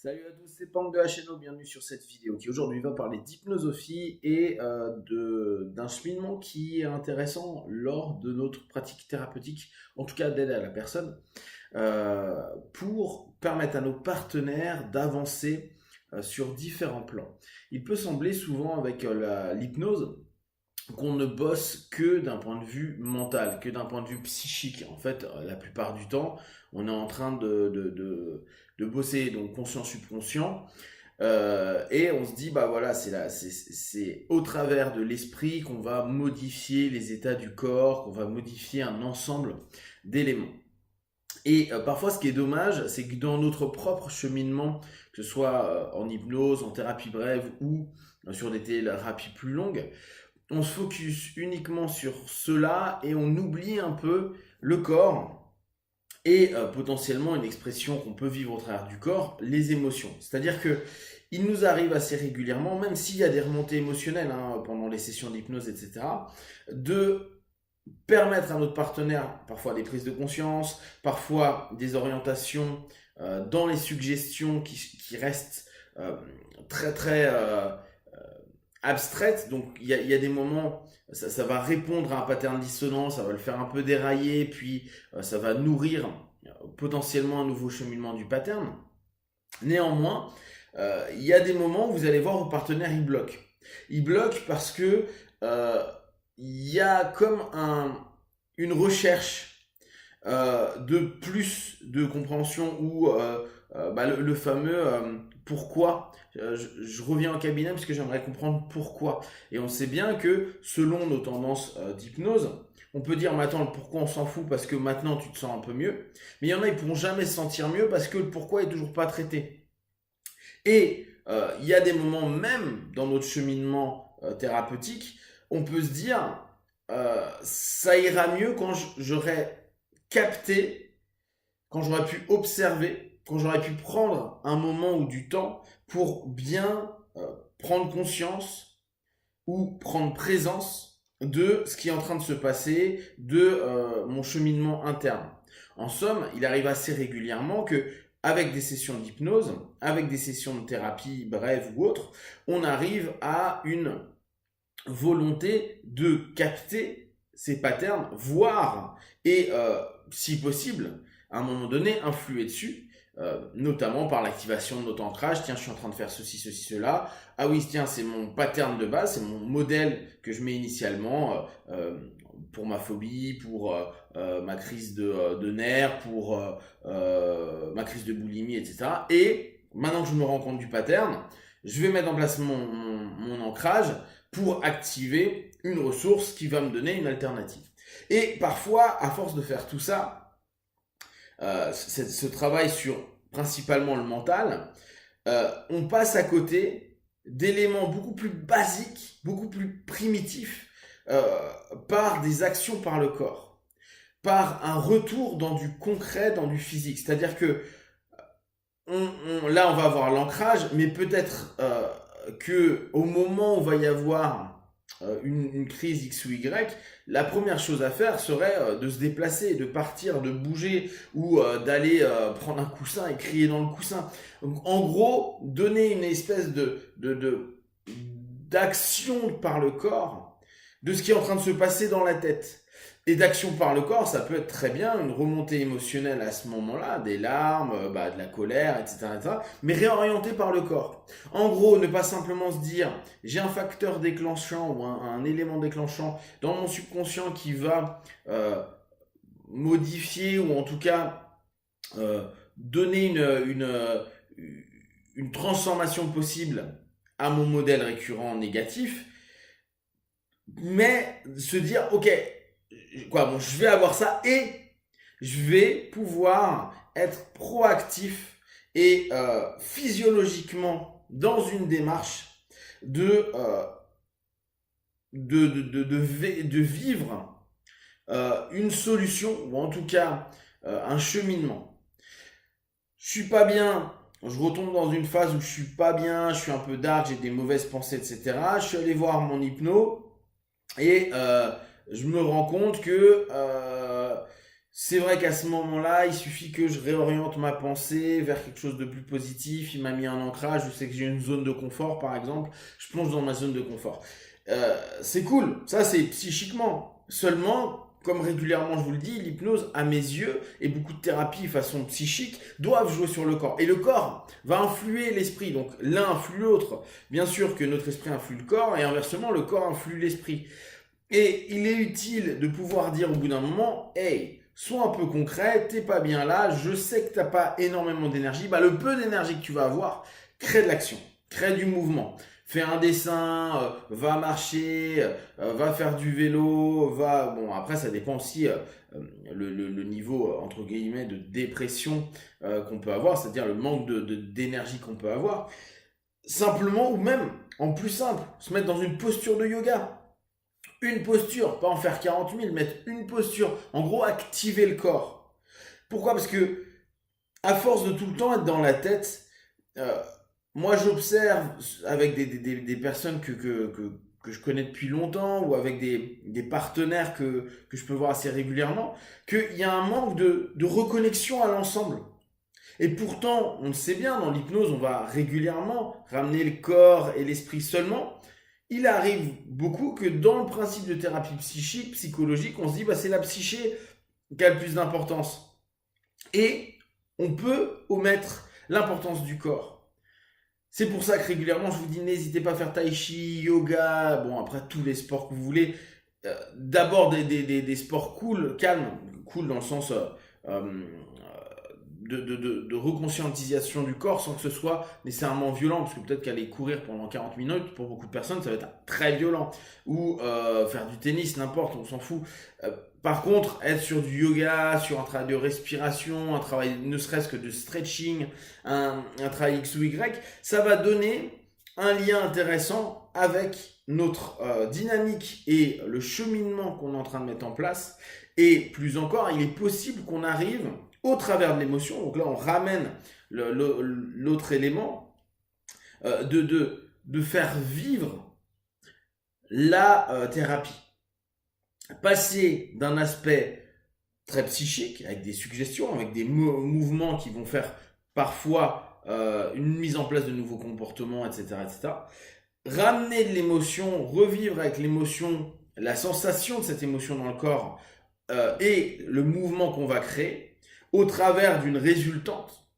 Salut à tous, c'est Pank de la chaîne, bienvenue sur cette vidéo qui aujourd'hui va parler d'hypnosophie et d'un cheminement qui est intéressant lors de notre pratique thérapeutique, en tout cas d'aide à la personne, pour permettre à nos partenaires d'avancer sur différents plans. Il peut sembler souvent avec l'hypnose qu'on ne bosse que d'un point de vue mental, que d'un point de vue psychique. En fait, la plupart du temps, on est en train de bosser, donc conscient, subconscient, et on se dit, bah voilà, c'est au travers de l'esprit qu'on va modifier les états du corps, qu'on va modifier un ensemble d'éléments. Et parfois, ce qui est dommage, c'est que dans notre propre cheminement, que ce soit en hypnose, en thérapie brève ou sur des thérapies plus longues, on se focus uniquement sur cela et on oublie un peu le corps et potentiellement une expression qu'on peut vivre au travers du corps, les émotions. C'est-à-dire que il nous arrive assez régulièrement, même s'il y a des remontées émotionnelles pendant les sessions d'hypnose, etc., de permettre à notre partenaire parfois des prises de conscience, parfois des orientations dans les suggestions qui restent très très abstraite, donc il y a des moments, ça va répondre à un pattern dissonant, ça va le faire un peu dérailler, puis ça va nourrir potentiellement un nouveau cheminement du pattern. Néanmoins, il y a des moments où vous allez voir vos partenaires, ils bloquent. Ils bloquent parce que il y a comme une recherche de plus de compréhension ou le fameux pourquoi. Je reviens au cabinet parce que j'aimerais comprendre pourquoi. Et on sait bien que selon nos tendances d'hypnose, on peut dire, mais attends, le pourquoi on s'en fout parce que maintenant tu te sens un peu mieux. Mais il y en a, ils pourront jamais se sentir mieux parce que le pourquoi est toujours pas traité. Et il y a des moments même dans notre cheminement thérapeutique, on peut se dire, ça ira mieux quand j'aurai capté, quand j'aurais pu observer, quand j'aurais pu prendre un moment ou du temps pour bien prendre conscience ou prendre présence de ce qui est en train de se passer, de mon cheminement interne. En somme, il arrive assez régulièrement que avec des sessions d'hypnose, avec des sessions de thérapie brève ou autre, on arrive à une volonté de capter ces patterns, voire et si possible, à un moment donné, influer dessus, notamment par l'activation de notre ancrage. Tiens, je suis en train de faire ceci, ceci, cela. Ah oui, tiens, c'est mon pattern de base, c'est mon modèle que je mets initialement pour ma phobie, pour ma crise de nerfs, pour ma crise de boulimie, etc. Et maintenant que je me rends compte du pattern, je vais mettre en place mon ancrage pour activer une ressource qui va me donner une alternative. Et parfois, à force de faire tout ça, ce travail sur principalement le mental, on passe à côté d'éléments beaucoup plus basiques, beaucoup plus primitifs, par des actions par le corps, par un retour dans du concret, dans du physique. C'est-à-dire que là, on va avoir l'ancrage, mais peut-être que au moment où va y avoir une crise X ou Y, la première chose à faire serait de se déplacer, de partir, de bouger ou d'aller prendre un coussin et crier dans le coussin. Donc, en gros, donner une espèce d'action par le corps de ce qui est en train de se passer dans la tête. Et d'action par le corps, ça peut être très bien une remontée émotionnelle à ce moment-là, des larmes, de la colère, etc., etc., mais réorientée par le corps. En gros, ne pas simplement se dire, j'ai un facteur déclenchant ou un élément déclenchant dans mon subconscient qui va modifier ou en tout cas donner une transformation possible à mon modèle récurrent négatif, mais se dire, ok, je vais avoir ça et je vais pouvoir être proactif et physiologiquement dans une démarche de, de vivre une solution ou en tout cas un cheminement. Je suis pas bien, je retombe dans une phase où je suis pas bien, je suis un peu dark, j'ai des mauvaises pensées, etc. Je suis allé voir mon hypno et je me rends compte que C'est vrai qu'à ce moment-là, il suffit que je réoriente ma pensée vers quelque chose de plus positif. Il m'a mis un ancrage, je sais que j'ai une zone de confort par exemple, je plonge dans ma zone de confort. C'est cool, ça c'est psychiquement. Seulement, comme régulièrement je vous le dis, l'hypnose, à mes yeux, et beaucoup de thérapies façon psychique, doivent jouer sur le corps. Et le corps va influer l'esprit, donc l'un influe l'autre. Bien sûr que notre esprit influe le corps, et inversement, le corps influe l'esprit. Et il est utile de pouvoir dire au bout d'un moment, hey, sois un peu concret, t'es pas bien là, je sais que t'as pas énormément d'énergie, bah le peu d'énergie que tu vas avoir, crée de l'action, crée du mouvement. Fais un dessin, va marcher, va faire du vélo, va... Bon, après, ça dépend aussi le niveau, entre guillemets, de dépression qu'on peut avoir, c'est-à-dire le manque d'énergie qu'on peut avoir. Simplement, ou même, en plus simple, se mettre dans une posture de yoga. Une posture, pas en faire 40 000, mettre une posture. En gros, activer le corps. Pourquoi? Parce que, à force de tout le temps être dans la tête, euh, moi j'observe avec des personnes que je connais depuis longtemps ou avec des partenaires que je peux voir assez régulièrement, qu'il y a un manque de reconnexion à l'ensemble. Et pourtant, on le sait bien, dans l'hypnose, on va régulièrement ramener le corps et l'esprit seulement. Il arrive beaucoup que dans le principe de thérapie psychique, psychologique, on se dit bah c'est la psyché qui a le plus d'importance. Et on peut omettre l'importance du corps. C'est pour ça que régulièrement je vous dis n'hésitez pas à faire tai chi, yoga, bon après tous les sports que vous voulez. D'abord des sports cool, calmes, cool dans le sens euh, de reconscientisation du corps sans que ce soit nécessairement violent, parce que peut-être qu'aller courir pendant 40 minutes, pour beaucoup de personnes, ça va être très violent. Ou faire du tennis, n'importe, on s'en fout. Par contre, être sur du yoga, sur un travail de respiration, un travail ne serait-ce que de stretching, un travail X ou Y, ça va donner un lien intéressant avec notre dynamique et le cheminement qu'on est en train de mettre en place. Et plus encore, il est possible qu'on arrive au travers de l'émotion, donc là on ramène l'autre élément, de faire vivre la thérapie. Passer d'un aspect très psychique, avec des suggestions, avec des mouvements qui vont faire parfois une mise en place de nouveaux comportements, etc., etc. Ramener de l'émotion, revivre avec l'émotion, la sensation de cette émotion dans le corps et le mouvement qu'on va créer au travers d'une résultante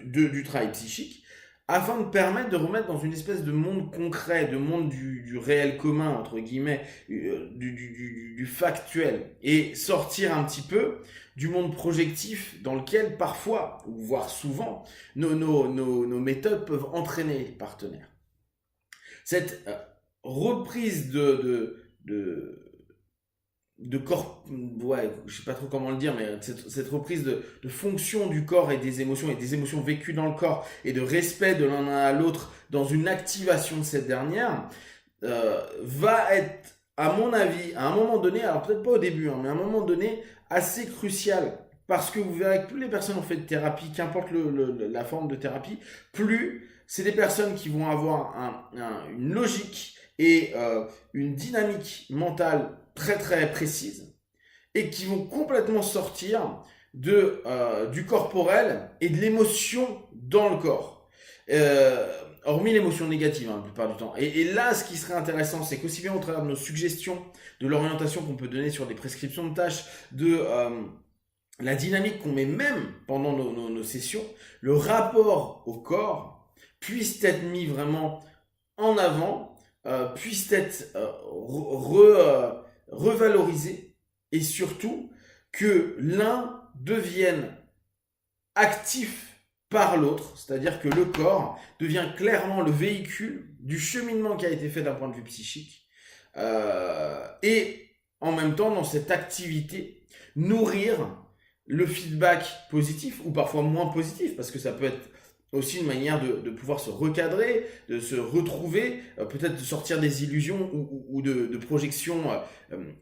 du travail psychique, afin de permettre de remettre dans une espèce de monde concret, de monde du réel commun, entre guillemets, du factuel, et sortir un petit peu du monde projectif dans lequel parfois, ou voire souvent, nos méthodes peuvent entraîner les partenaires. Cette reprise de corps, ouais, je sais pas trop comment le dire, mais cette reprise de fonction du corps et des émotions vécues dans le corps et de respect de l'un à l'autre dans une activation de cette dernière, va être, à mon avis, à un moment donné, alors peut-être pas au début, hein, mais à un moment donné, assez crucial. Parce que vous verrez que plus les personnes ont fait de thérapie, qu'importe la forme de thérapie, plus c'est des personnes qui vont avoir une logique et une dynamique mentale très très précises et qui vont complètement sortir du corporel et de l'émotion dans le corps. Hormis l'émotion négative, hein, la plupart du temps. Et là, ce qui serait intéressant, c'est qu'aussi bien au travers de nos suggestions, de l'orientation qu'on peut donner sur des prescriptions de tâches, de la dynamique qu'on met même pendant nos sessions, le rapport au corps puisse être mis vraiment en avant, puisse être revalorisé et surtout que l'un devienne actif par l'autre, c'est-à-dire que le corps devient clairement le véhicule du cheminement qui a été fait d'un point de vue psychique et en même temps dans cette activité nourrir le feedback positif ou parfois moins positif parce que ça peut être aussi une manière de pouvoir se recadrer, de se retrouver, peut-être de sortir des illusions ou de projections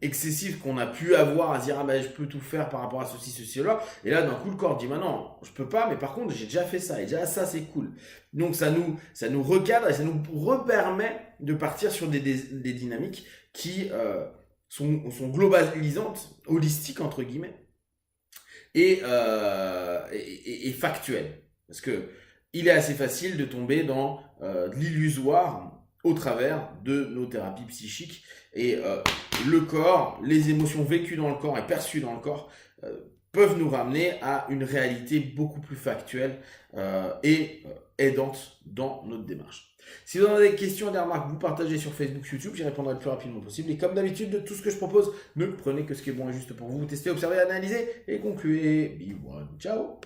excessives qu'on a pu avoir à se dire ah ben je peux tout faire par rapport à ceci, ceci, là. Et là d'un coup le corps dit bah non, je peux pas, mais par contre j'ai déjà fait ça et déjà ça c'est cool. Donc ça nous recadre et ça nous repermet de partir sur des dynamiques qui sont globalisantes, holistiques entre guillemets. et factuel. Parce que il est assez facile de tomber dans l'illusoire au travers de nos thérapies psychiques. Et le corps, les émotions vécues dans le corps et perçues dans le corps peuvent nous ramener à une réalité beaucoup plus factuelle et aidante dans notre démarche. Si vous avez des questions et des remarques, vous partagez sur Facebook, YouTube, j'y répondrai le plus rapidement possible. Et comme d'habitude, de tout ce que je propose, ne prenez que ce qui est bon et juste pour vous. Testez, observez, analysez et concluez. Be one. Ciao.